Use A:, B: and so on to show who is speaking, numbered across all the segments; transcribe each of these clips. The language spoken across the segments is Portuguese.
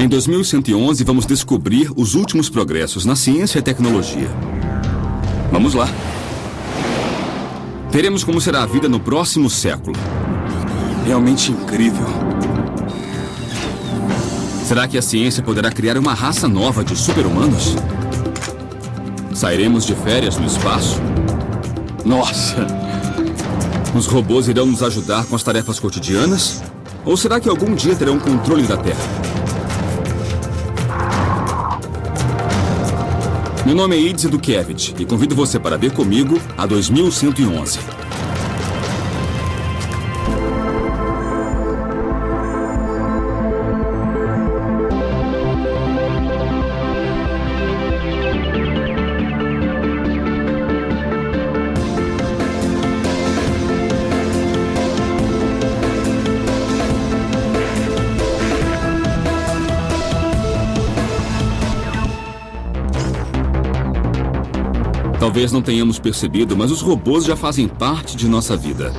A: Em 2111, vamos descobrir os últimos progressos na ciência e tecnologia. Vamos lá. Veremos como será a vida no próximo século. Realmente incrível. Será que a ciência poderá criar uma raça nova de super-humanos? Sairemos de férias no espaço? Nossa! Os robôs irão nos ajudar com as tarefas cotidianas? Ou será que algum dia terão controle da Terra? Meu nome é Idze Dukevich e convido você para ver comigo a 2111. Talvez não tenhamos percebido, mas os robôs já fazem parte de nossa vida.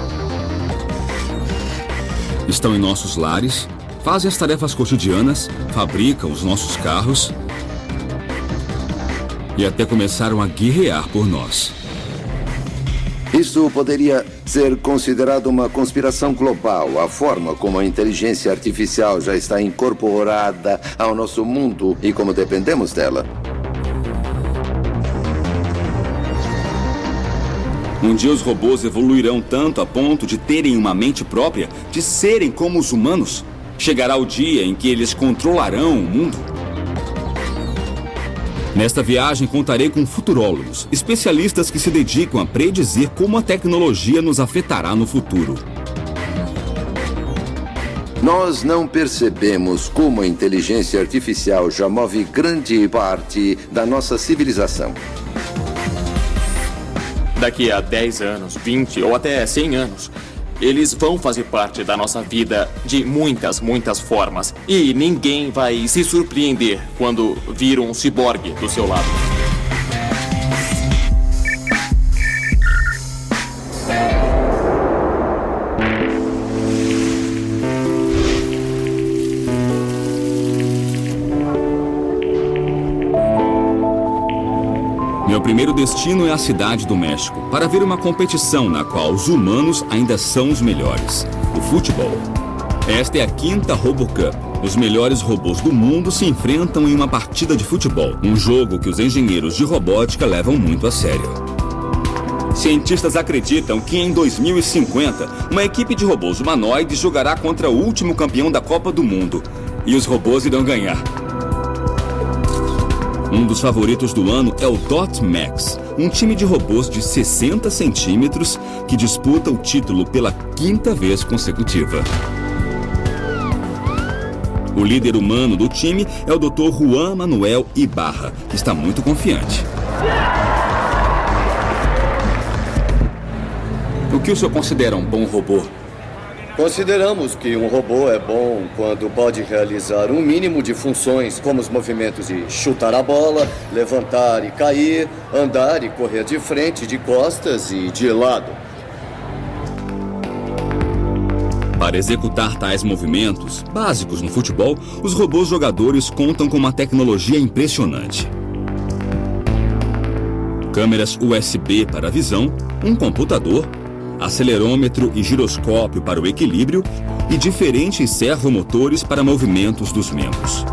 A: Estão em nossos lares, fazem as tarefas cotidianas, fabricam os nossos carros e até começaram a guerrear por nós.
B: Isso poderia ser considerado uma conspiração global, a forma como a inteligência artificial já está incorporada ao nosso mundo e como dependemos dela.
A: Um dia os robôs evoluirão tanto a ponto de terem uma mente própria, de serem como os humanos. Chegará o dia em que eles controlarão o mundo. Nesta viagem contarei com futurólogos, especialistas que se dedicam a predizer como a tecnologia nos afetará no futuro.
B: Nós não percebemos como a inteligência artificial já move grande parte da nossa civilização.
C: Daqui a 10 anos, 20 ou até 100 anos, eles vão fazer parte da nossa vida de muitas, muitas formas. E ninguém vai se surpreender quando vir um ciborgue do seu lado.
A: Meu primeiro destino é a cidade do México, para ver uma competição na qual os humanos ainda são os melhores, o futebol. Esta é a 5ª RoboCup. Os melhores robôs do mundo se enfrentam em uma partida de futebol, um jogo que os engenheiros de robótica levam muito a sério. Cientistas acreditam que em 2050, uma equipe de robôs humanoides jogará contra o último campeão da Copa do Mundo, e os robôs irão ganhar. Um dos favoritos do ano é o Dot Max, um time de robôs de 60 centímetros que disputa o título pela 5ª vez consecutiva. O líder humano do time é o Dr. Juan Manuel Ibarra, que está muito confiante. O que o senhor considera um bom robô?
D: Consideramos que um robô é bom quando pode realizar um mínimo de funções, como os movimentos de chutar a bola, levantar e cair, andar e correr de frente, de costas e de lado.
A: Para executar tais movimentos, básicos no futebol, os robôs jogadores contam com uma tecnologia impressionante. Câmeras USB para a visão, um computador, acelerômetro e giroscópio para o equilíbrio e diferentes servomotores para movimentos dos membros.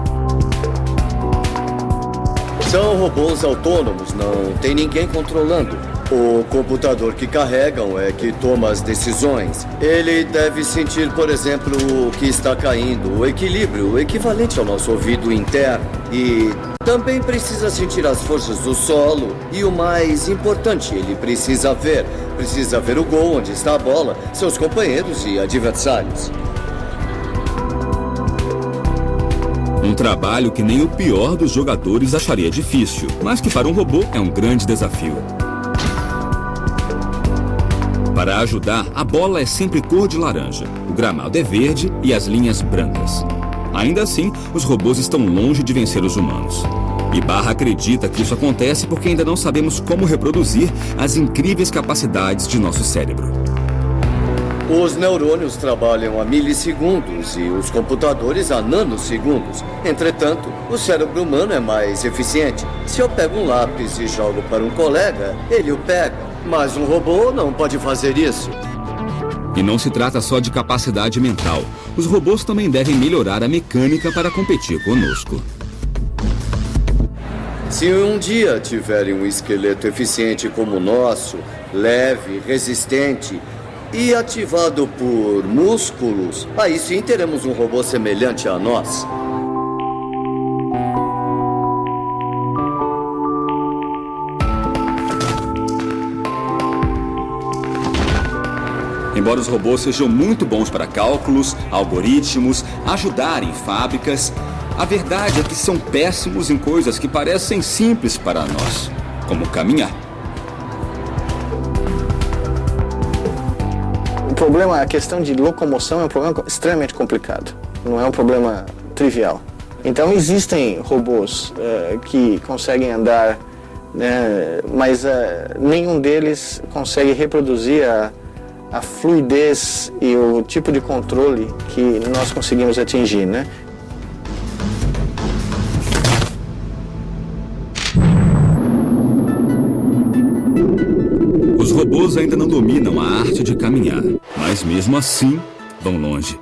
D: São robôs autônomos, não tem ninguém controlando. O computador que carregam é que toma as decisões. Ele deve sentir, por exemplo, o que está caindo, o equilíbrio, o equivalente ao nosso ouvido interno. E também precisa sentir as forças do solo. E o mais importante, ele precisa ver o gol, onde está a bola, seus companheiros e adversários.
A: Um trabalho que nem o pior dos jogadores acharia difícil, mas que para um robô é um grande desafio. Para ajudar, a bola é sempre cor de laranja, o gramado é verde e as linhas brancas. Ainda assim, os robôs estão longe de vencer os humanos. Ibarra acredita que isso acontece porque ainda não sabemos como reproduzir as incríveis capacidades de nosso cérebro.
D: Os neurônios trabalham a milissegundos e os computadores a nanosegundos. Entretanto, o cérebro humano é mais eficiente. Se eu pego um lápis e jogo para um colega, ele o pega. Mas um robô não pode fazer isso.
A: E não se trata só de capacidade mental. Os robôs também devem melhorar a mecânica para competir conosco.
D: Se um dia tiverem um esqueleto eficiente como o nosso, leve, resistente e ativado por músculos, aí sim teremos um robô semelhante a nós.
A: Embora os robôs sejam muito bons para cálculos, algoritmos, ajudar em fábricas, a verdade é que são péssimos em coisas que parecem simples para nós, como caminhar.
E: O problema, a questão de locomoção é um problema extremamente complicado, não é um problema trivial. Então existem robôs que conseguem andar, mas nenhum deles consegue reproduzir a fluidez e o tipo de controle que nós conseguimos atingir, né?
A: Os robôs ainda não dominam a arte de caminhar, mas mesmo assim vão longe.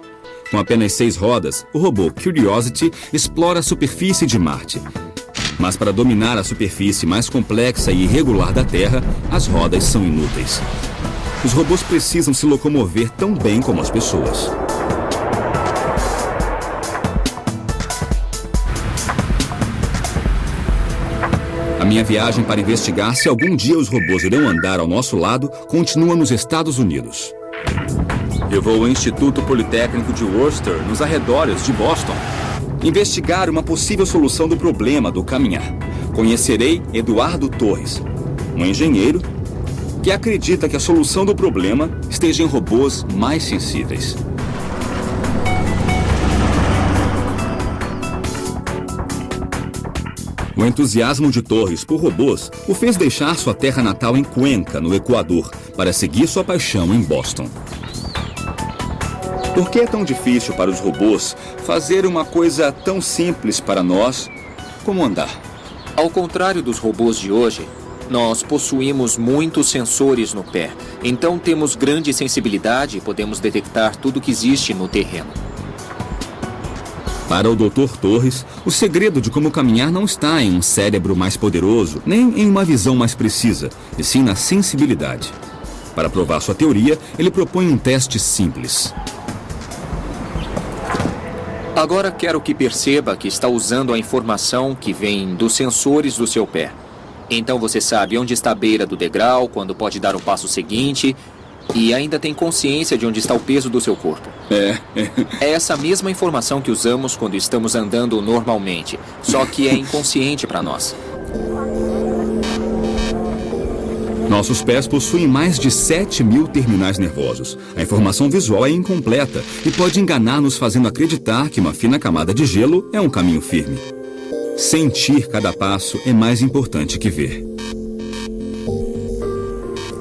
A: Com apenas 6 rodas, o robô Curiosity explora a superfície de Marte. Mas para dominar a superfície mais complexa e irregular da Terra, as rodas são inúteis. Os robôs precisam se locomover tão bem como as pessoas. A minha viagem para investigar se algum dia os robôs irão andar ao nosso lado continua nos Estados Unidos. Eu vou ao Instituto Politécnico de Worcester, nos arredores de Boston, investigar uma possível solução do problema do caminhar. Conhecerei Eduardo Torres, um engenheiro que acredita que a solução do problema esteja em robôs mais sensíveis. O entusiasmo de Torres por robôs o fez deixar sua terra natal em Cuenca, no Equador, para seguir sua paixão em Boston. Por que é tão difícil para os robôs fazer uma coisa tão simples para nós como andar?
F: Ao contrário dos robôs de hoje, nós possuímos muitos sensores no pé. Então temos grande sensibilidade e podemos detectar tudo que existe no terreno.
A: Para o Dr. Torres, o segredo de como caminhar não está em um cérebro mais poderoso, nem em uma visão mais precisa, e sim na sensibilidade. Para provar sua teoria, ele propõe um teste simples.
F: Agora quero que perceba que está usando a informação que vem dos sensores do seu pé. Então você sabe onde está a beira do degrau, quando pode dar o passo seguinte, e ainda tem consciência de onde está o peso do seu corpo. É essa mesma informação que usamos quando estamos andando normalmente, só que é inconsciente para nós.
A: Nossos pés possuem mais de 7.000 terminais nervosos. A informação visual é incompleta e pode enganar-nos fazendo acreditar que uma fina camada de gelo é um caminho firme. Sentir cada passo é mais importante que ver.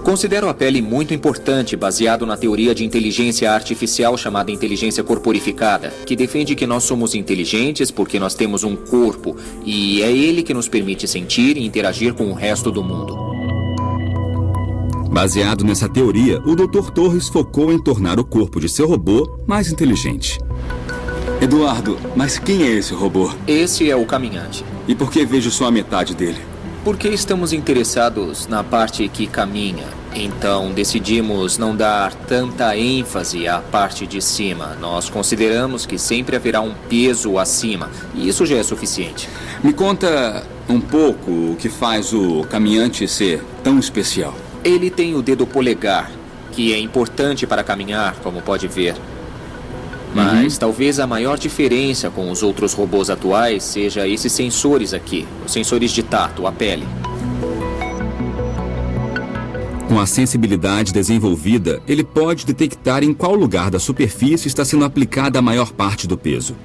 F: Considero a pele muito importante, baseado na teoria de inteligência artificial chamada inteligência corporificada, que defende que nós somos inteligentes porque nós temos um corpo, e é ele que nos permite sentir e interagir com o resto do mundo.
A: Baseado nessa teoria, o Dr. Torres focou em tornar o corpo de seu robô mais inteligente. Eduardo, mas quem é esse robô?
F: Esse é o caminhante.
A: E por que vejo só a metade dele?
F: Porque estamos interessados na parte que caminha. Então decidimos não dar tanta ênfase à parte de cima. Nós consideramos que sempre haverá um peso acima. E isso já é suficiente.
A: Me conta um pouco o que faz o caminhante ser tão especial.
F: Ele tem o dedo polegar, que é importante para caminhar, como pode ver. Mas talvez a maior diferença com os outros robôs atuais seja esses sensores aqui, os sensores de tato, a pele.
A: Com a sensibilidade desenvolvida, ele pode detectar em qual lugar da superfície está sendo aplicada a maior parte do peso.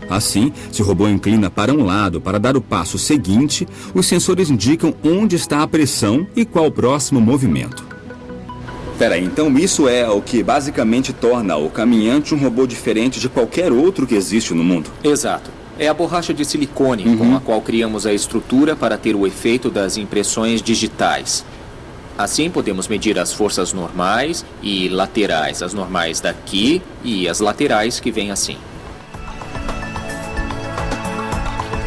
A: Assim, se o robô inclina para um lado para dar o passo seguinte, os sensores indicam onde está a pressão e qual o próximo movimento. Peraí, então isso é o que basicamente torna o caminhante um robô diferente de qualquer outro que existe no mundo?
F: Exato. É a borracha de silicone com a qual criamos a estrutura para ter o efeito das impressões digitais. Assim, podemos medir as forças normais e laterais. As normais daqui e as laterais que vêm assim.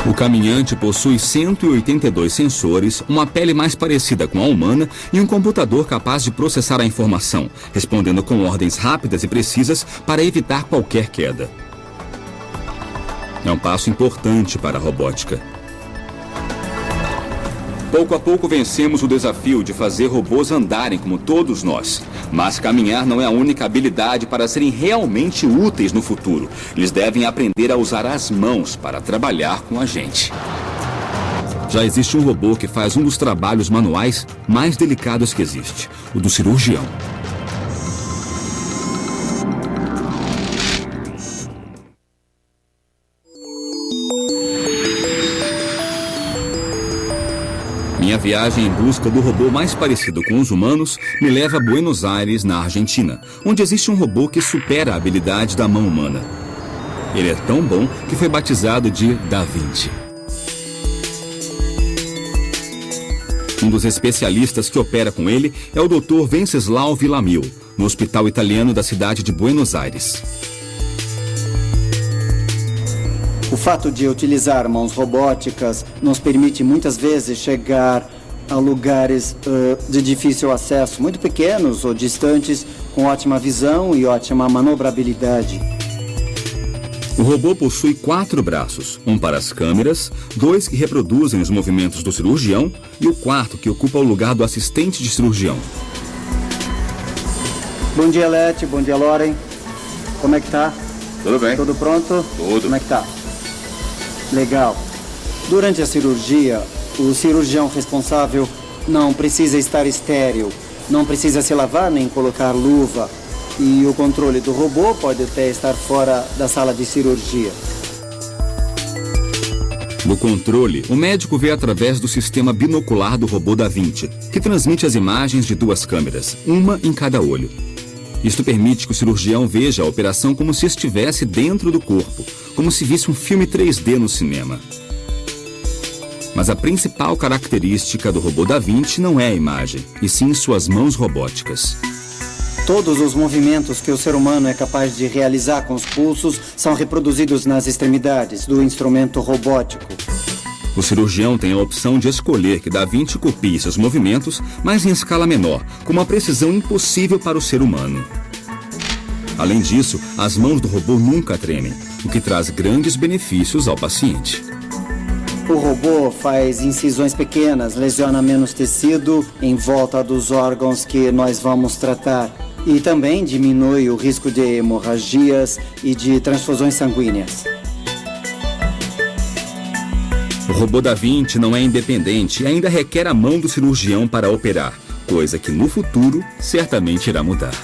A: O caminhante possui 182 sensores, uma pele mais parecida com a humana e um computador capaz de processar a informação, respondendo com ordens rápidas e precisas para evitar qualquer queda. É um passo importante para a robótica. Pouco a pouco vencemos o desafio de fazer robôs andarem como todos nós. Mas caminhar não é a única habilidade para serem realmente úteis no futuro. Eles devem aprender a usar as mãos para trabalhar com a gente. Já existe um robô que faz um dos trabalhos manuais mais delicados que existe, o do cirurgião. Minha viagem em busca do robô mais parecido com os humanos me leva a Buenos Aires, na Argentina, onde existe um robô que supera a habilidade da mão humana. Ele é tão bom que foi batizado de Da Vinci. Um dos especialistas que opera com ele é o Dr. Venceslau Villamil, no hospital italiano da cidade de Buenos Aires.
G: O fato de utilizar mãos robóticas nos permite muitas vezes chegar a lugares de difícil acesso, muito pequenos ou distantes, com ótima visão e ótima manobrabilidade.
A: O robô possui 4 braços, um para as câmeras, 2 que reproduzem os movimentos do cirurgião e o 4º que ocupa o lugar do assistente de cirurgião.
G: Bom dia, Leti. Bom dia, Loren. Como é que tá?
B: Tudo bem.
G: Tudo pronto?
B: Tudo.
G: Como é que tá? Legal. Durante a cirurgia, o cirurgião responsável não precisa estar estéril, não precisa se lavar nem colocar luva. E o controle do robô pode até estar fora da sala de cirurgia.
A: No controle, o médico vê através do sistema binocular do robô Da Vinci, que transmite as imagens de 2 câmeras, uma em cada olho. Isto permite que o cirurgião veja a operação como se estivesse dentro do corpo, como se visse um filme 3D no cinema. Mas a principal característica do robô Da Vinci não é a imagem, e sim suas mãos robóticas.
G: Todos os movimentos que o ser humano é capaz de realizar com os pulsos são reproduzidos nas extremidades do instrumento robótico.
A: O cirurgião tem a opção de escolher que Da Vinci copie seus movimentos, mas em escala menor, com uma precisão impossível para o ser humano. Além disso, as mãos do robô nunca tremem, o que traz grandes benefícios ao paciente.
G: O robô faz incisões pequenas, lesiona menos tecido em volta dos órgãos que nós vamos tratar e também diminui o risco de hemorragias e de transfusões sanguíneas.
A: O robô Da Vinci não é independente e ainda requer a mão do cirurgião para operar, coisa que no futuro certamente irá mudar.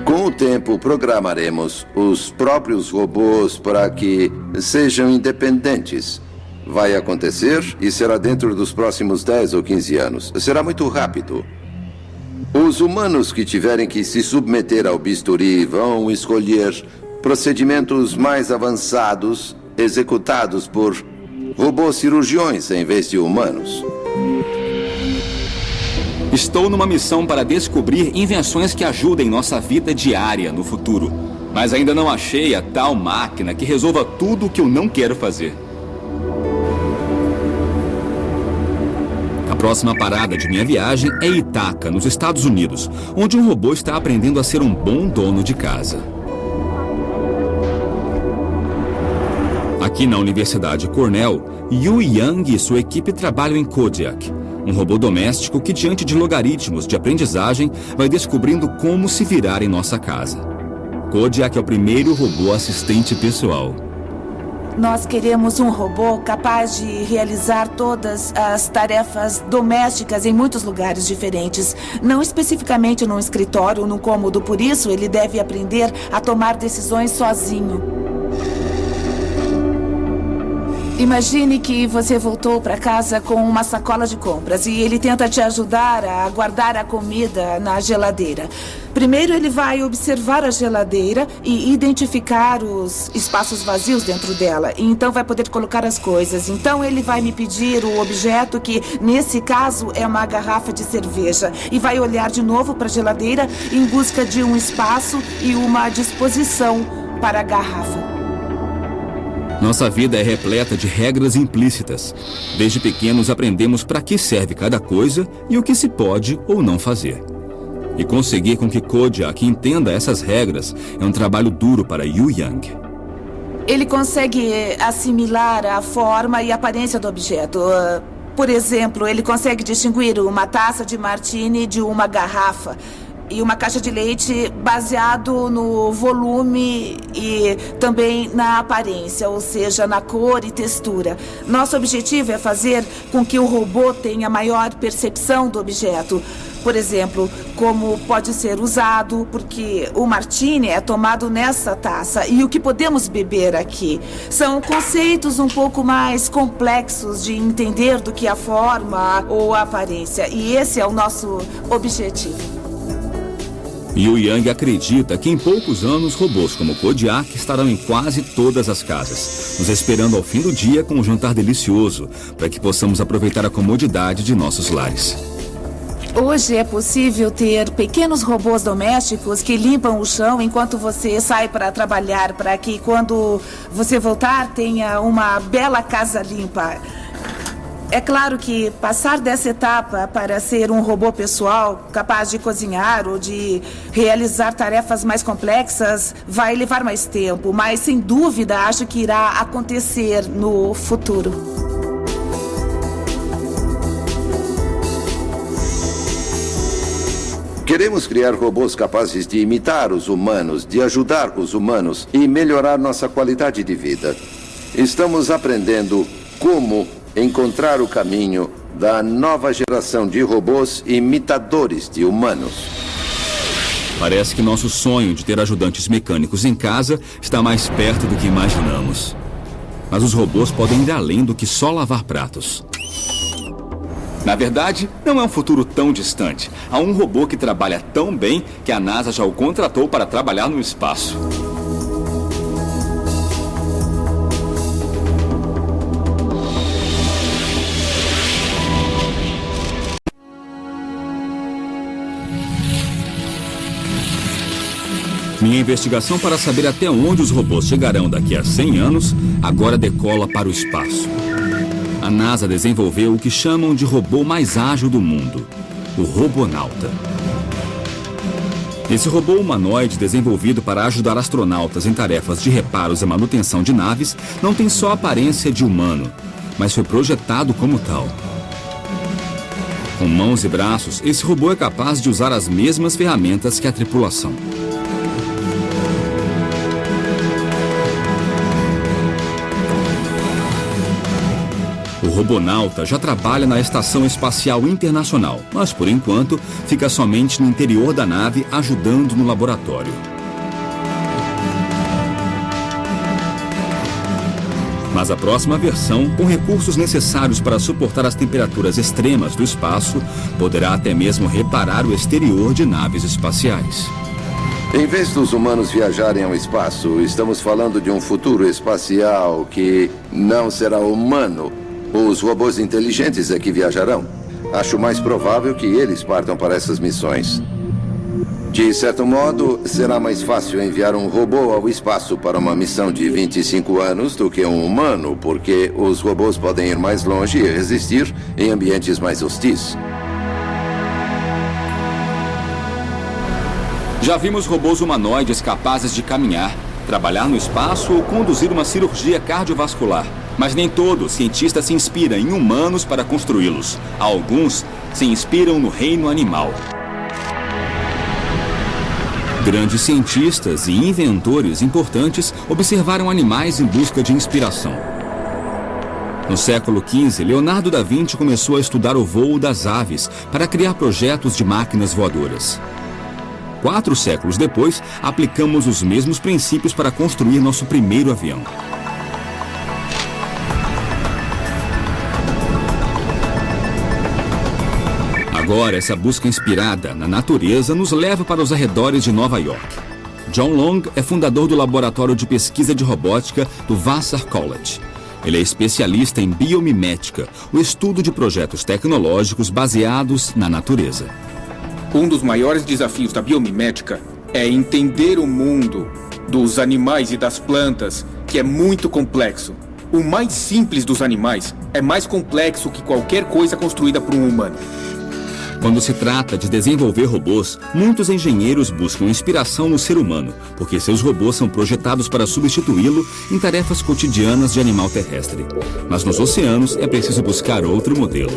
B: Com o tempo, programaremos os próprios robôs para que sejam independentes. Vai acontecer e será dentro dos próximos 10 ou 15 anos. Será muito rápido. Os humanos que tiverem que se submeter ao bisturi vão escolher procedimentos mais avançados executados por robôs cirurgiões em vez de humanos.
A: Estou numa missão para descobrir invenções que ajudem nossa vida diária no futuro. Mas ainda não achei a tal máquina que resolva tudo o que eu não quero fazer. A próxima parada de minha viagem é Ithaca, nos Estados Unidos, onde um robô está aprendendo a ser um bom dono de casa. Aqui na Universidade Cornell, Yu Yang e sua equipe trabalham em Kodiak, um robô doméstico que, diante de logaritmos de aprendizagem, vai descobrindo como se virar em nossa casa. Kodiak é o primeiro robô assistente pessoal.
H: Nós queremos um robô capaz de realizar todas as tarefas domésticas em muitos lugares diferentes. Não especificamente num escritório ou num cômodo, por isso ele deve aprender a tomar decisões sozinho. Imagine que você voltou para casa com uma sacola de compras e ele tenta te ajudar a guardar a comida na geladeira. Primeiro ele vai observar a geladeira e identificar os espaços vazios dentro dela. E então vai poder colocar as coisas. Então ele vai me pedir o objeto que, nesse caso, é uma garrafa de cerveja. E vai olhar de novo para a geladeira em busca de um espaço e uma disposição para a garrafa.
A: Nossa vida é repleta de regras implícitas. Desde pequenos aprendemos para que serve cada coisa e o que se pode ou não fazer. E conseguir com que Kodiak entenda essas regras é um trabalho duro para Yu Yang.
H: Ele consegue assimilar a forma e a aparência do objeto. Por exemplo, ele consegue distinguir uma taça de martini de uma garrafa. E uma caixa de leite baseado no volume e também na aparência, ou seja, na cor e textura. Nosso objetivo é fazer com que o robô tenha maior percepção do objeto. Por exemplo, como pode ser usado, porque o martini é tomado nessa taça e o que podemos beber aqui. São conceitos um pouco mais complexos de entender do que a forma ou a aparência. E esse é o nosso objetivo.
A: Yu Yang acredita que em poucos anos robôs como Kodiak estarão em quase todas as casas, nos esperando ao fim do dia com um jantar delicioso, para que possamos aproveitar a comodidade de nossos lares.
H: Hoje é possível ter pequenos robôs domésticos que limpam o chão enquanto você sai para trabalhar, para que quando você voltar tenha uma bela casa limpa. É claro que passar dessa etapa para ser um robô pessoal, capaz de cozinhar ou de realizar tarefas mais complexas, vai levar mais tempo, mas sem dúvida acho que irá acontecer no futuro.
B: Queremos criar robôs capazes de imitar os humanos, de ajudar os humanos e melhorar nossa qualidade de vida. Estamos aprendendo como encontrar o caminho da nova geração de robôs imitadores de humanos.
A: Parece que nosso sonho de ter ajudantes mecânicos em casa está mais perto do que imaginamos. Mas os robôs podem ir além do que só lavar pratos. Na verdade, não é um futuro tão distante. Há um robô que trabalha tão bem que a NASA já o contratou para trabalhar no espaço. Minha investigação para saber até onde os robôs chegarão daqui a 100 anos agora decola para o espaço. A NASA desenvolveu o que chamam de robô mais ágil do mundo, o Robonauta. Esse robô humanoide desenvolvido para ajudar astronautas em tarefas de reparos e manutenção de naves não tem só a aparência de humano, mas foi projetado como tal. Com mãos e braços, esse robô é capaz de usar as mesmas ferramentas que a tripulação. O Robonauta já trabalha na Estação Espacial Internacional, mas por enquanto fica somente no interior da nave ajudando no laboratório. Mas a próxima versão, com recursos necessários para suportar as temperaturas extremas do espaço, poderá até mesmo reparar o exterior de naves espaciais.
B: Em vez dos humanos viajarem ao espaço, estamos falando de um futuro espacial que não será humano. Os robôs inteligentes é que viajarão. Acho mais provável que eles partam para essas missões. De certo modo, será mais fácil enviar um robô ao espaço para uma missão de 25 anos do que um humano, porque os robôs podem ir mais longe e resistir em ambientes mais hostis.
A: Já vimos robôs humanoides capazes de caminhar, trabalhar no espaço ou conduzir uma cirurgia cardiovascular. Mas nem todo cientista se inspira em humanos para construí-los. Alguns se inspiram no reino animal. Grandes cientistas e inventores importantes observaram animais em busca de inspiração. No século XV, Leonardo da Vinci começou a estudar o voo das aves para criar projetos de máquinas voadoras. 4 séculos depois, aplicamos os mesmos princípios para construir nosso primeiro avião. Agora, essa busca inspirada na natureza nos leva para os arredores de Nova York. John Long é fundador do Laboratório de Pesquisa de Robótica do Vassar College. Ele é especialista em biomimética, o estudo de projetos tecnológicos baseados na natureza.
I: Um dos maiores desafios da biomimética é entender o mundo dos animais e das plantas, que é muito complexo. O mais simples dos animais é mais complexo que qualquer coisa construída por um humano.
A: Quando se trata de desenvolver robôs, muitos engenheiros buscam inspiração no ser humano, porque seus robôs são projetados para substituí-lo em tarefas cotidianas de animal terrestre. Mas nos oceanos é preciso buscar outro modelo.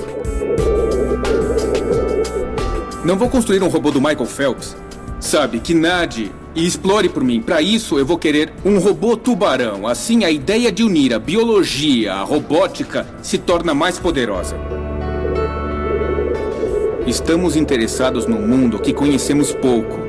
I: Não vou construir um robô do Michael Phelps. Sabe, que nade e explore por mim. Para isso, eu vou querer um robô tubarão. Assim, a ideia de unir a biologia, a robótica, se torna mais poderosa. Estamos interessados num mundo que conhecemos pouco.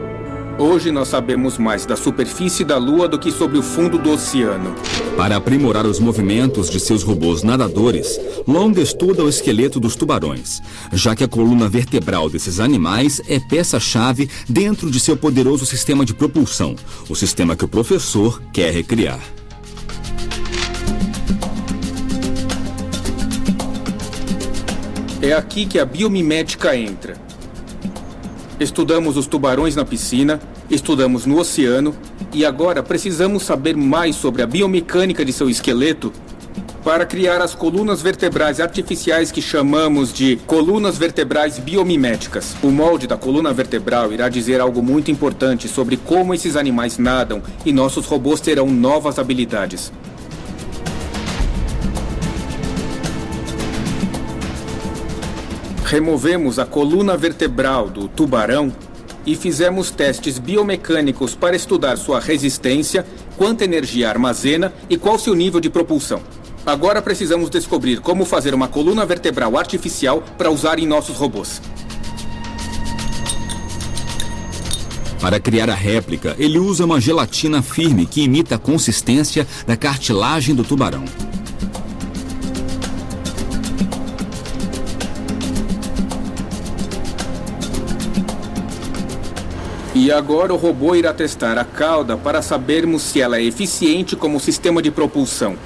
I: Hoje nós sabemos mais da superfície da Lua do que sobre o fundo do oceano.
A: Para aprimorar os movimentos de seus robôs nadadores, Long estuda o esqueleto dos tubarões, já que a coluna vertebral desses animais é peça-chave dentro de seu poderoso sistema de propulsão, o sistema que o professor quer recriar.
I: É aqui que a biomimética entra. Estudamos os tubarões na piscina, estudamos no oceano e agora precisamos saber mais sobre a biomecânica de seu esqueleto para criar as colunas vertebrais artificiais que chamamos de colunas vertebrais biomiméticas. O molde da coluna vertebral irá dizer algo muito importante sobre como esses animais nadam e nossos robôs terão novas habilidades. Removemos a coluna vertebral do tubarão e fizemos testes biomecânicos para estudar sua resistência, quanta energia armazena e qual seu nível de propulsão. Agora precisamos descobrir como fazer uma coluna vertebral artificial para usar em nossos robôs.
A: Para criar a réplica, ele usa uma gelatina firme que imita a consistência da cartilagem do tubarão.
I: E agora o robô irá testar a cauda para sabermos se ela é eficiente como sistema de propulsão.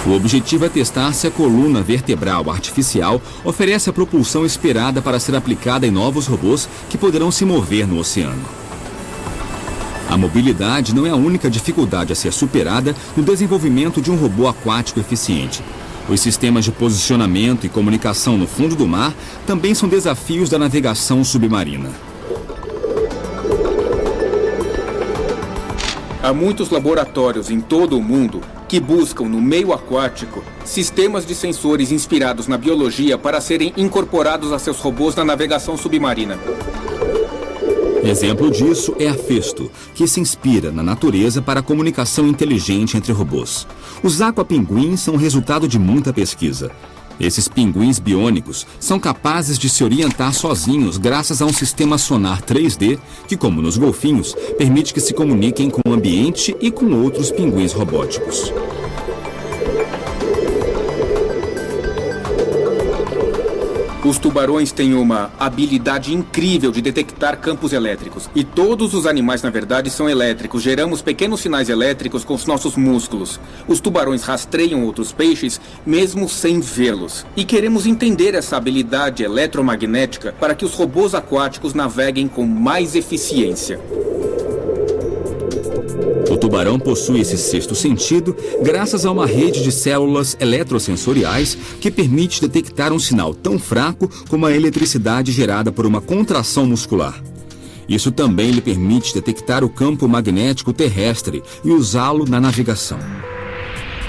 A: O objetivo é testar se a coluna vertebral artificial oferece a propulsão esperada para ser aplicada em novos robôs que poderão se mover no oceano. A mobilidade não é a única dificuldade a ser superada no desenvolvimento de um robô aquático eficiente. Os sistemas de posicionamento e comunicação no fundo do mar também são desafios da navegação submarina.
I: Há muitos laboratórios em todo o mundo que buscam no meio aquático sistemas de sensores inspirados na biologia para serem incorporados a seus robôs na navegação submarina.
A: Exemplo disso é a Festo, que se inspira na natureza para a comunicação inteligente entre robôs. Os aquapinguins são resultado de muita pesquisa. Esses pinguins biônicos são capazes de se orientar sozinhos graças a um sistema sonar 3D que, como nos golfinhos, permite que se comuniquem com o ambiente e com outros pinguins robóticos.
I: Os tubarões têm uma habilidade incrível de detectar campos elétricos. E todos os animais, na verdade, são elétricos. Geramos pequenos sinais elétricos com os nossos músculos. Os tubarões rastreiam outros peixes, mesmo sem vê-los. E queremos entender essa habilidade eletromagnética para que os robôs aquáticos naveguem com mais eficiência.
A: O tubarão possui esse sexto sentido graças a uma rede de células eletrosensoriais que permite detectar um sinal tão fraco como a eletricidade gerada por uma contração muscular. Isso também lhe permite detectar o campo magnético terrestre e usá-lo na navegação.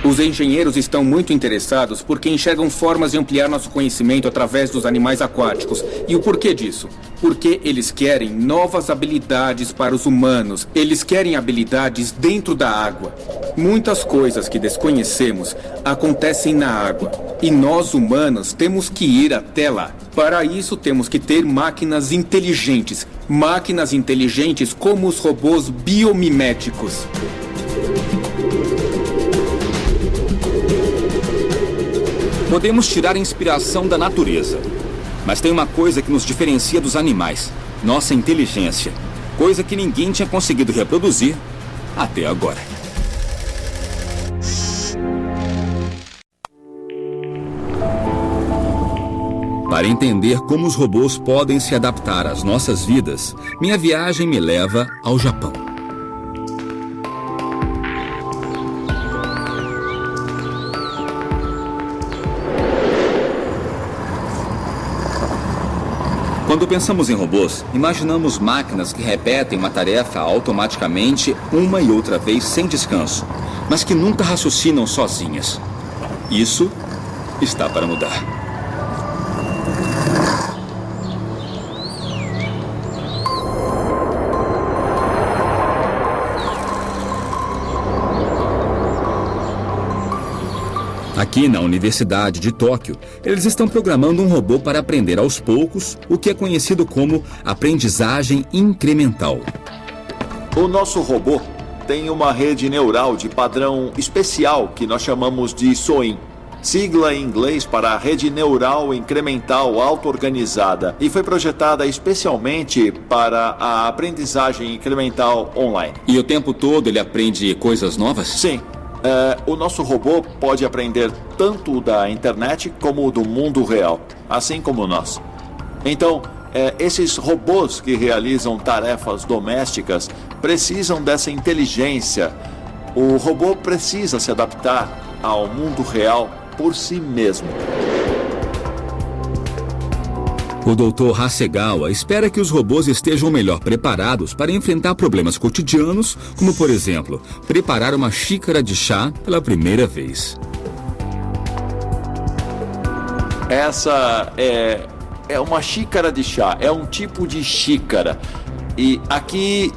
I: Os engenheiros estão muito interessados porque enxergam formas de ampliar nosso conhecimento através dos animais aquáticos. E o porquê disso? Porque eles querem novas habilidades para os humanos. Eles querem habilidades dentro da água. Muitas coisas que desconhecemos acontecem na água. E nós, humanos, temos que ir até lá. Para isso, temos que ter máquinas inteligentes. Máquinas inteligentes como os robôs biomiméticos.
A: Podemos tirar inspiração da natureza. Mas tem uma coisa que nos diferencia dos animais: nossa inteligência. Coisa que ninguém tinha conseguido reproduzir até agora. Para entender como os robôs podem se adaptar às nossas vidas, minha viagem me leva ao Japão. Quando pensamos em robôs, imaginamos máquinas que repetem uma tarefa automaticamente uma e outra vez sem descanso, mas que nunca raciocinam sozinhas. Isso está para mudar. Aqui na Universidade de Tóquio, eles estão programando um robô para aprender aos poucos o que é conhecido como aprendizagem incremental.
J: O nosso robô tem uma rede neural de padrão especial que nós chamamos de SOIN, sigla em inglês para Rede Neural Incremental Auto-Organizada, e foi projetada especialmente para a aprendizagem incremental online.
A: E o tempo todo ele aprende coisas novas?
J: Sim. O nosso robô pode aprender tanto da internet como do mundo real, assim como nós. Então, esses robôs que realizam tarefas domésticas precisam dessa inteligência. O robô precisa se adaptar ao mundo real por si mesmo.
A: O Dr. Hasegawa espera que os robôs estejam melhor preparados para enfrentar problemas cotidianos, como, por exemplo, preparar uma xícara de chá pela primeira vez.
J: Essa é uma xícara de chá, é um tipo de xícara. E aqui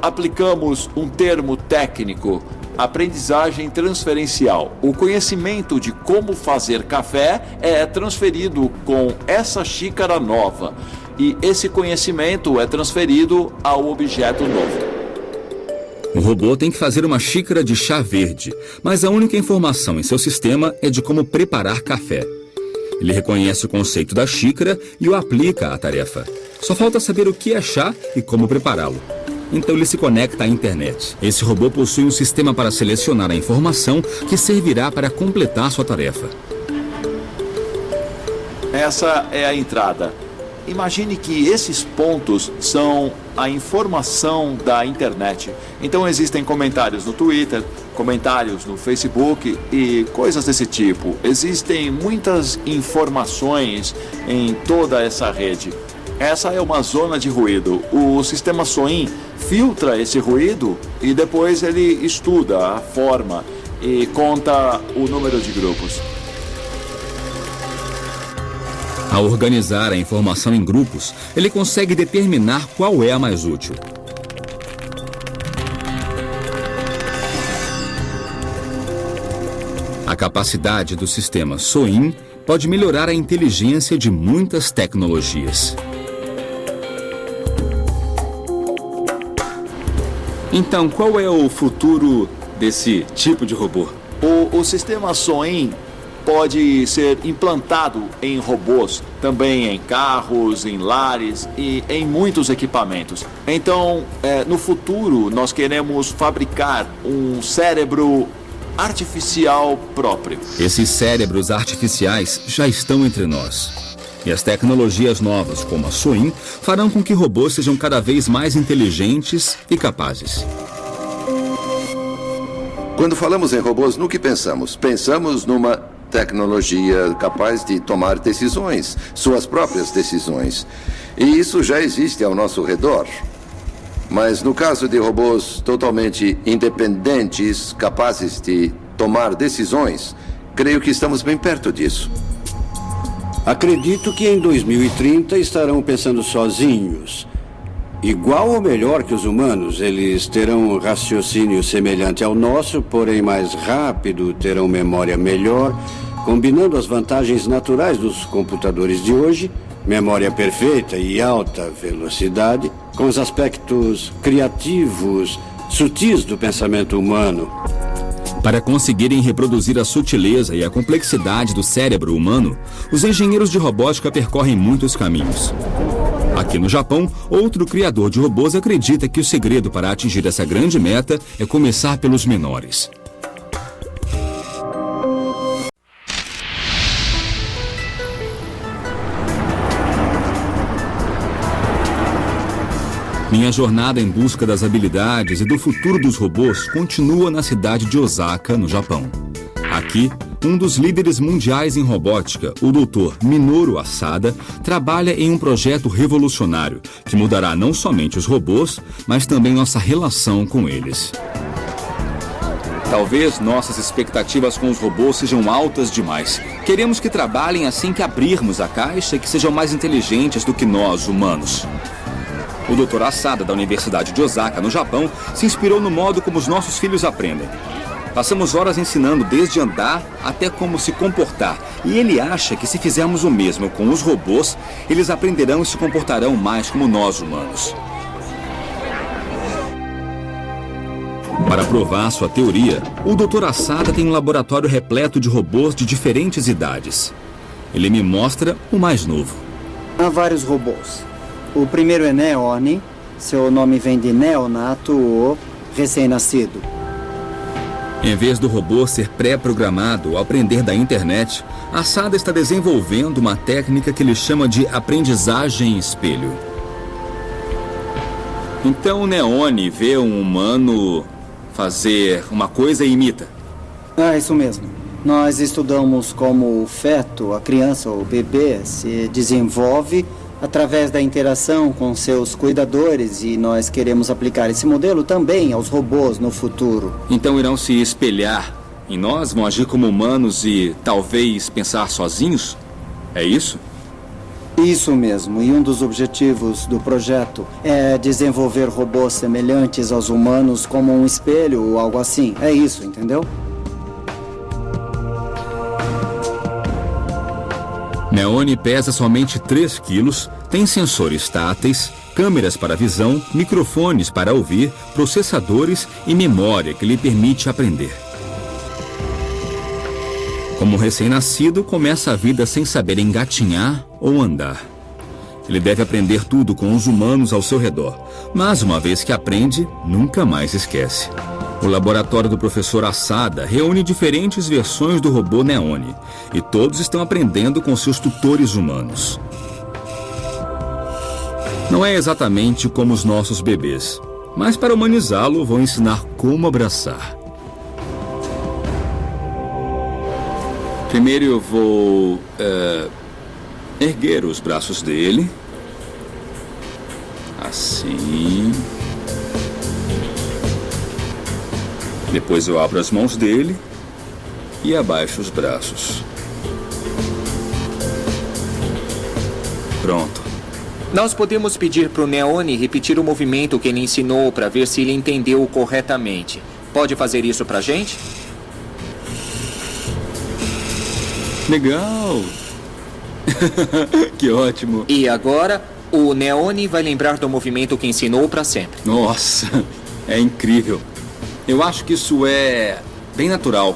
J: aplicamos um termo técnico: aprendizagem transferencial. O conhecimento de como fazer café é transferido com essa xícara nova. E esse conhecimento é transferido ao objeto novo.
A: O robô tem que fazer uma xícara de chá verde, mas a única informação em seu sistema é de como preparar café. Ele reconhece o conceito da xícara e o aplica à tarefa. Só falta saber o que é chá e como prepará-lo. Então ele se conecta à internet. Esse robô possui um sistema para selecionar a informação que servirá para completar sua tarefa.
J: Essa é a entrada. Imagine que esses pontos são a informação da internet. Então existem comentários no Twitter, comentários no Facebook e coisas desse tipo. Existem muitas informações em toda essa rede. Essa é uma zona de ruído. O sistema SOIN filtra esse ruído e depois ele estuda a forma e conta o número de grupos.
A: Ao organizar a informação em grupos, ele consegue determinar qual é a mais útil. A capacidade do sistema SOIN pode melhorar a inteligência de muitas tecnologias. Então, qual é o futuro desse tipo de robô?
J: O sistema SOIN pode ser implantado em robôs, também em carros, em lares e em muitos equipamentos. Então, no futuro, nós queremos fabricar um cérebro artificial próprio.
A: Esses cérebros artificiais já estão entre nós. E as tecnologias novas, como a SOIN, farão com que robôs sejam cada vez mais inteligentes e capazes.
B: Quando falamos em robôs, no que pensamos? Pensamos numa tecnologia capaz de tomar decisões, suas próprias decisões. E isso já existe ao nosso redor. Mas no caso de robôs totalmente independentes, capazes de tomar decisões, creio que estamos bem perto disso.
K: Acredito que em 2030 estarão pensando sozinhos. Igual ou melhor que os humanos, eles terão um raciocínio semelhante ao nosso, porém mais rápido, terão memória melhor, combinando as vantagens naturais dos computadores de hoje, memória perfeita e alta velocidade, com os aspectos criativos, sutis do pensamento humano.
A: Para conseguirem reproduzir a sutileza e a complexidade do cérebro humano, os engenheiros de robótica percorrem muitos caminhos. Aqui no Japão, outro criador de robôs acredita que o segredo para atingir essa grande meta é começar pelos menores. Minha jornada em busca das habilidades e do futuro dos robôs continua na cidade de Osaka, no Japão. Aqui, um dos líderes mundiais em robótica, o Dr. Minoru Asada, trabalha em um projeto revolucionário que mudará não somente os robôs, mas também nossa relação com eles. Talvez nossas expectativas com os robôs sejam altas demais. Queremos que trabalhem assim que abrirmos a caixa e que sejam mais inteligentes do que nós, humanos. O Dr. Asada, da Universidade de Osaka, no Japão, se inspirou no modo como os nossos filhos aprendem. Passamos horas ensinando desde andar até como se comportar. E ele acha que se fizermos o mesmo com os robôs, eles aprenderão e se comportarão mais como nós, humanos. Para provar sua teoria, o Dr. Asada tem um laboratório repleto de robôs de diferentes idades. Ele me mostra o mais novo.
G: Há vários robôs. O primeiro é Neone. Seu nome vem de neonato ou recém-nascido.
A: Em vez do robô ser pré-programado ao aprender da internet, Asada está desenvolvendo uma técnica que ele chama de aprendizagem espelho. Então o Neone vê um humano fazer uma coisa e imita.
G: Isso mesmo. Nós estudamos como o feto, a criança ou o bebê, se desenvolve através da interação com seus cuidadores, e nós queremos aplicar esse modelo também aos robôs no futuro.
A: Então irão se espelhar em nós, vão agir como humanos e talvez pensar sozinhos? É isso?
G: Isso mesmo, e um dos objetivos do projeto é desenvolver robôs semelhantes aos humanos como um espelho ou algo assim. É isso, entendeu?
A: Neone pesa somente 3 quilos, tem sensores táteis, câmeras para visão, microfones para ouvir, processadores e memória que lhe permite aprender. Como recém-nascido, começa a vida sem saber engatinhar ou andar. Ele deve aprender tudo com os humanos ao seu redor, mas uma vez que aprende, nunca mais esquece. O laboratório do professor Asada reúne diferentes versões do robô Neone, e todos estão aprendendo com seus tutores humanos. Não é exatamente como os nossos bebês, mas para humanizá-lo, vou ensinar como abraçar. Primeiro eu vou erguer os braços dele, assim. Depois eu abro as mãos dele e abaixo os braços. Pronto.
F: Nós podemos pedir para o Neone repetir o movimento que ele ensinou para ver se ele entendeu corretamente. Pode fazer isso para a gente?
A: Legal! Que ótimo!
F: E agora, o Neone vai lembrar do movimento que ensinou para sempre.
A: Nossa, é incrível. Eu acho que isso é bem natural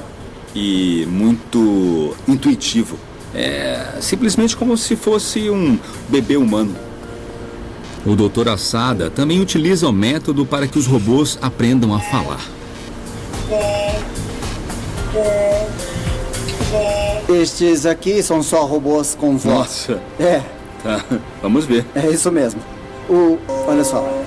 A: e muito intuitivo. É simplesmente como se fosse um bebê humano. O Dr. Asada também utiliza o método para que os robôs aprendam a falar.
G: Estes aqui são só robôs com voz.
A: Nossa.
G: É.
A: Tá, vamos ver.
G: É isso mesmo. Olha só.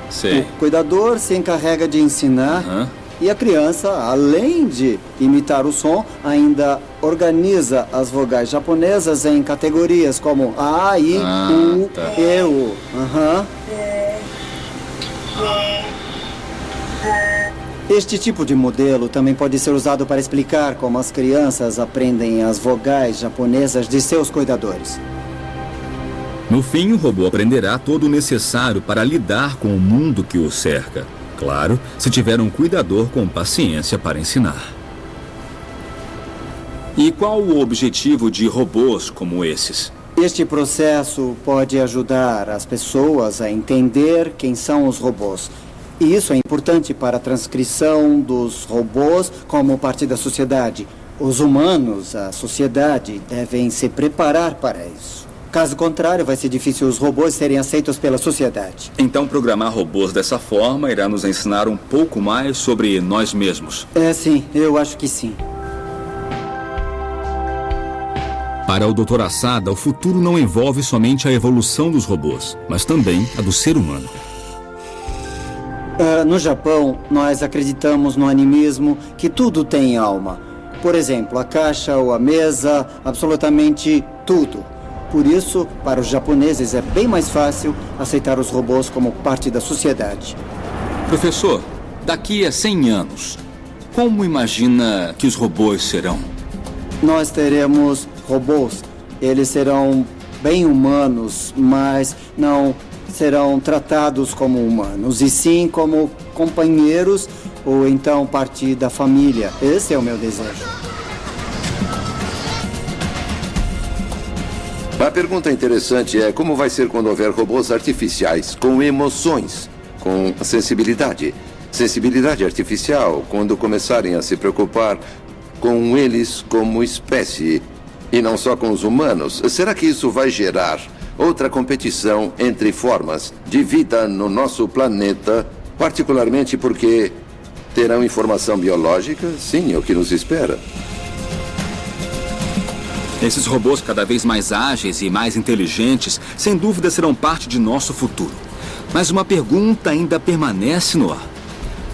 A: Sei.
G: O cuidador se encarrega de ensinar e a criança, além de imitar o som, ainda organiza as vogais japonesas em categorias como A, I, U, E, U. Este tipo de modelo também pode ser usado para explicar como as crianças aprendem as vogais japonesas de seus cuidadores.
A: No fim, o robô aprenderá todo o necessário para lidar com o mundo que o cerca. Claro, se tiver um cuidador com paciência para ensinar. E qual o objetivo de robôs como esses?
G: Este processo pode ajudar as pessoas a entender quem são os robôs. E isso é importante para a transcrição dos robôs como parte da sociedade. Os humanos, a sociedade, devem se preparar para isso. Caso contrário, vai ser difícil os robôs serem aceitos pela sociedade.
A: Então, programar robôs dessa forma irá nos ensinar um pouco mais sobre nós mesmos.
G: Sim, eu acho que sim.
A: Para o Dr. Asada, o futuro não envolve somente a evolução dos robôs, mas também a do ser humano.
G: No Japão, nós acreditamos no animismo que tudo tem alma. Por exemplo, a caixa ou a mesa, absolutamente tudo. Por isso, para os japoneses é bem mais fácil aceitar os robôs como parte da sociedade.
A: Professor, daqui a 100 anos, como imagina que os robôs serão?
G: Nós teremos robôs. Eles serão bem humanos, mas não serão tratados como humanos, e sim como companheiros ou então parte da família. Esse é o meu desejo.
B: A pergunta interessante é como vai ser quando houver robôs artificiais com emoções, com sensibilidade. Sensibilidade artificial, quando começarem a se preocupar com eles como espécie e não só com os humanos. Será que isso vai gerar outra competição entre formas de vida no nosso planeta, particularmente porque terão informação biológica? Sim, é o que nos espera.
A: Esses robôs cada vez mais ágeis e mais inteligentes, sem dúvida serão parte de nosso futuro. Mas uma pergunta ainda permanece no ar.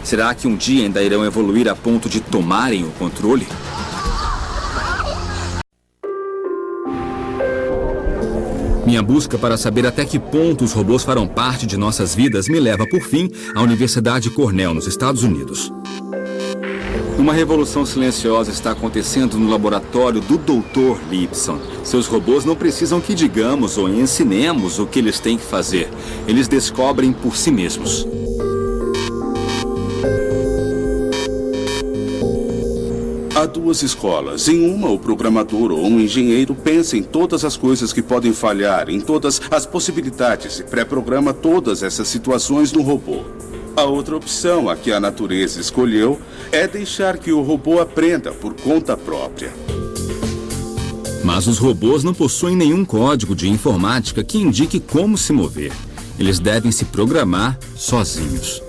A: Será que um dia ainda irão evoluir a ponto de tomarem o controle? Minha busca para saber até que ponto os robôs farão parte de nossas vidas me leva, por fim, à Universidade Cornell, nos Estados Unidos. Uma revolução silenciosa está acontecendo no laboratório do Dr. Lipson. Seus robôs não precisam que digamos ou ensinemos o que eles têm que fazer. Eles descobrem por si mesmos.
L: Há duas escolas. Em uma, o programador ou um engenheiro pensa em todas as coisas que podem falhar, em todas as possibilidades e pré-programa todas essas situações no robô. A outra opção, a que a natureza escolheu, é deixar que o robô aprenda por conta própria.
A: Mas os robôs não possuem nenhum código de informática que indique como se mover. Eles devem se programar sozinhos.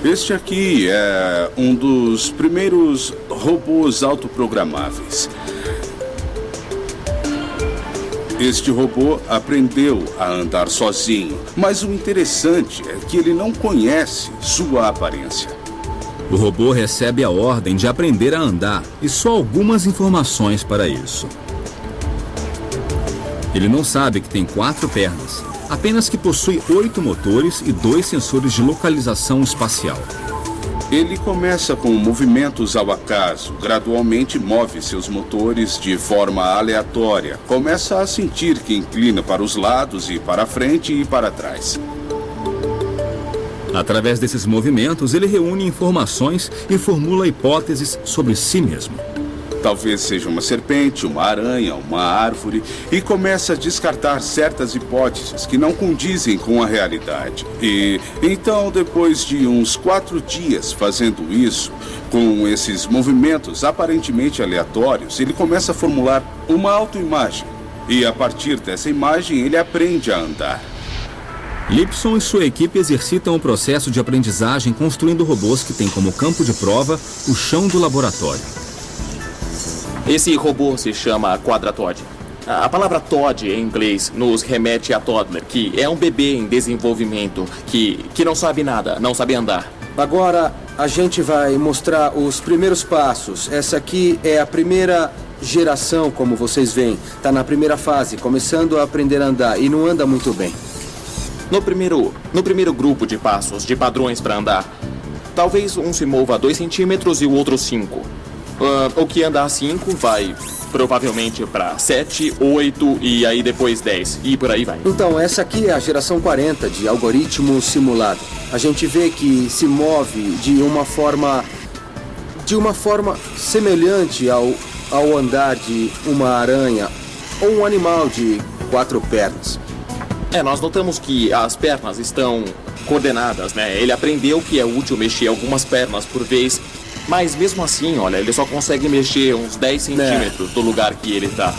L: Este aqui é um dos primeiros robôs autoprogramáveis. Este robô aprendeu a andar sozinho, mas o interessante é que ele não conhece sua aparência.
A: O robô recebe a ordem de aprender a andar e só algumas informações para isso. Ele não sabe que tem 4 pernas, apenas que possui 8 motores e 2 sensores de localização espacial.
L: Ele começa com movimentos ao acaso, gradualmente move seus motores de forma aleatória, começa a sentir que inclina para os lados e para frente e para trás.
A: Através desses movimentos, ele reúne informações e formula hipóteses sobre si mesmo.
L: Talvez seja uma serpente, uma aranha, uma árvore, e começa a descartar certas hipóteses que não condizem com a realidade. E então, depois de uns 4 dias fazendo isso, com esses movimentos aparentemente aleatórios, ele começa a formular uma autoimagem. E a partir dessa imagem, ele aprende a andar.
A: Lipson e sua equipe exercitam o processo de aprendizagem construindo robôs que têm como campo de prova o chão do laboratório.
C: Esse robô se chama Quadratod. A palavra Todd em inglês nos remete a toddler, que é um bebê em desenvolvimento, que não sabe nada, não sabe andar.
M: Agora a gente vai mostrar os primeiros passos. Essa aqui é a primeira geração, como vocês veem. Está na primeira fase, começando a aprender a andar e não anda muito bem.
C: No primeiro grupo de passos, de padrões para andar, talvez um se mova 2 centímetros e o outro 5. O que anda a 5 vai provavelmente para 7, 8 e aí depois 10 e por aí vai.
M: Então, essa aqui é a geração 40 de algoritmo simulado. A gente vê que se move de uma forma semelhante ao andar de uma aranha ou um animal de 4 pernas.
C: Nós notamos que as pernas estão coordenadas, né? Ele aprendeu que é útil mexer algumas pernas por vez, mas mesmo assim, olha, ele só consegue mexer uns 10 centímetros do lugar que ele está.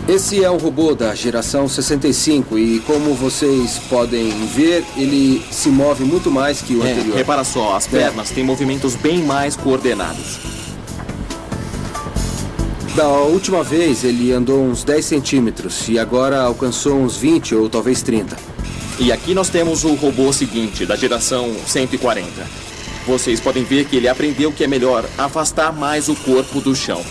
M: Esse é um robô da geração 65 e, como vocês podem ver, ele se move muito mais que o anterior.
C: Repara só, as pernas têm movimentos bem mais coordenados.
M: Da última vez, ele andou uns 10 centímetros e agora alcançou uns 20 ou talvez 30.
C: E aqui nós temos o robô seguinte, da geração 140. Vocês podem ver que ele aprendeu que é melhor afastar mais o corpo do chão,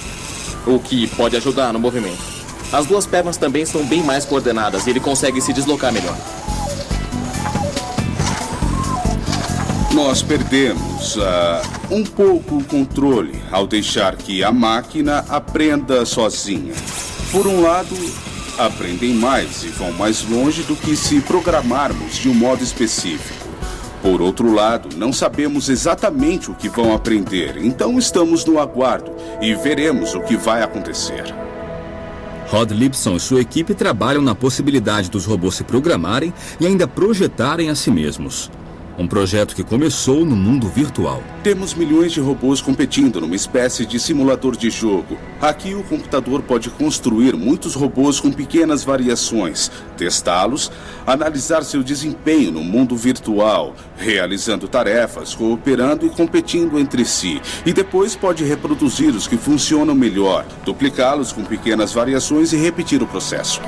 C: o que pode ajudar no movimento. As 2 pernas também são bem mais coordenadas e ele consegue se deslocar melhor.
L: Nós perdemos um pouco o controle ao deixar que a máquina aprenda sozinha. Por um lado, aprendem mais e vão mais longe do que se programarmos de um modo específico. Por outro lado, não sabemos exatamente o que vão aprender, então estamos no aguardo e veremos o que vai acontecer.
A: Rod Lipson e sua equipe trabalham na possibilidade dos robôs se programarem e ainda projetarem a si mesmos. Um projeto que começou no mundo virtual.
L: Temos milhões de robôs competindo numa espécie de simulador de jogo. Aqui o computador pode construir muitos robôs com pequenas variações, testá-los, analisar seu desempenho no mundo virtual, realizando tarefas, cooperando e competindo entre si. E depois pode reproduzir os que funcionam melhor, duplicá-los com pequenas variações e repetir o processo.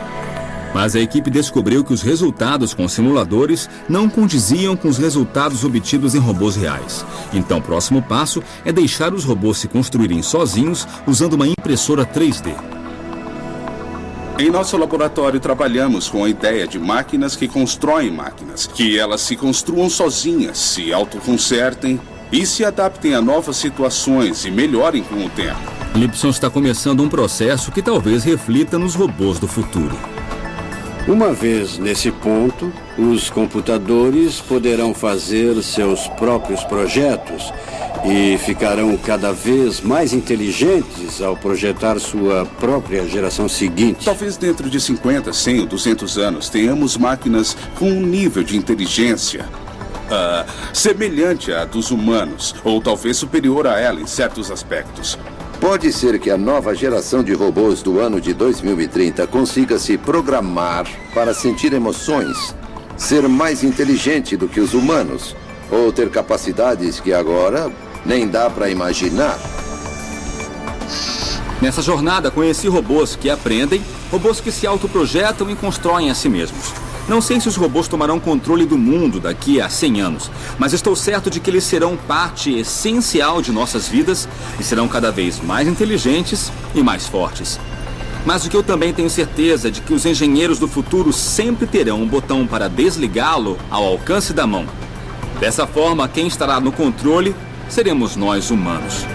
A: Mas a equipe descobriu que os resultados com simuladores não condiziam com os resultados obtidos em robôs reais. Então, o próximo passo é deixar os robôs se construírem sozinhos usando uma impressora 3D.
L: Em nosso laboratório, trabalhamos com a ideia de máquinas que constroem máquinas, que elas se construam sozinhas, se autoconsertem e se adaptem a novas situações e melhorem com o tempo.
A: Lipson está começando um processo que talvez reflita nos robôs do futuro.
K: Uma vez nesse ponto, os computadores poderão fazer seus próprios projetos e ficarão cada vez mais inteligentes ao projetar sua própria geração seguinte.
L: Talvez dentro de 50, 100 ou 200 anos tenhamos máquinas com um nível de inteligência semelhante à dos humanos, ou talvez superior a ela em certos aspectos.
B: Pode ser que a nova geração de robôs do ano de 2030 consiga se programar para sentir emoções, ser mais inteligente do que os humanos, ou ter capacidades que agora nem dá para imaginar.
A: Nessa jornada, conheci robôs que aprendem, robôs que se autoprojetam e constroem a si mesmos. Não sei se os robôs tomarão controle do mundo daqui a 100 anos, mas estou certo de que eles serão parte essencial de nossas vidas e serão cada vez mais inteligentes e mais fortes. Mas o que eu também tenho certeza é de que os engenheiros do futuro sempre terão um botão para desligá-lo ao alcance da mão. Dessa forma, quem estará no controle seremos nós humanos.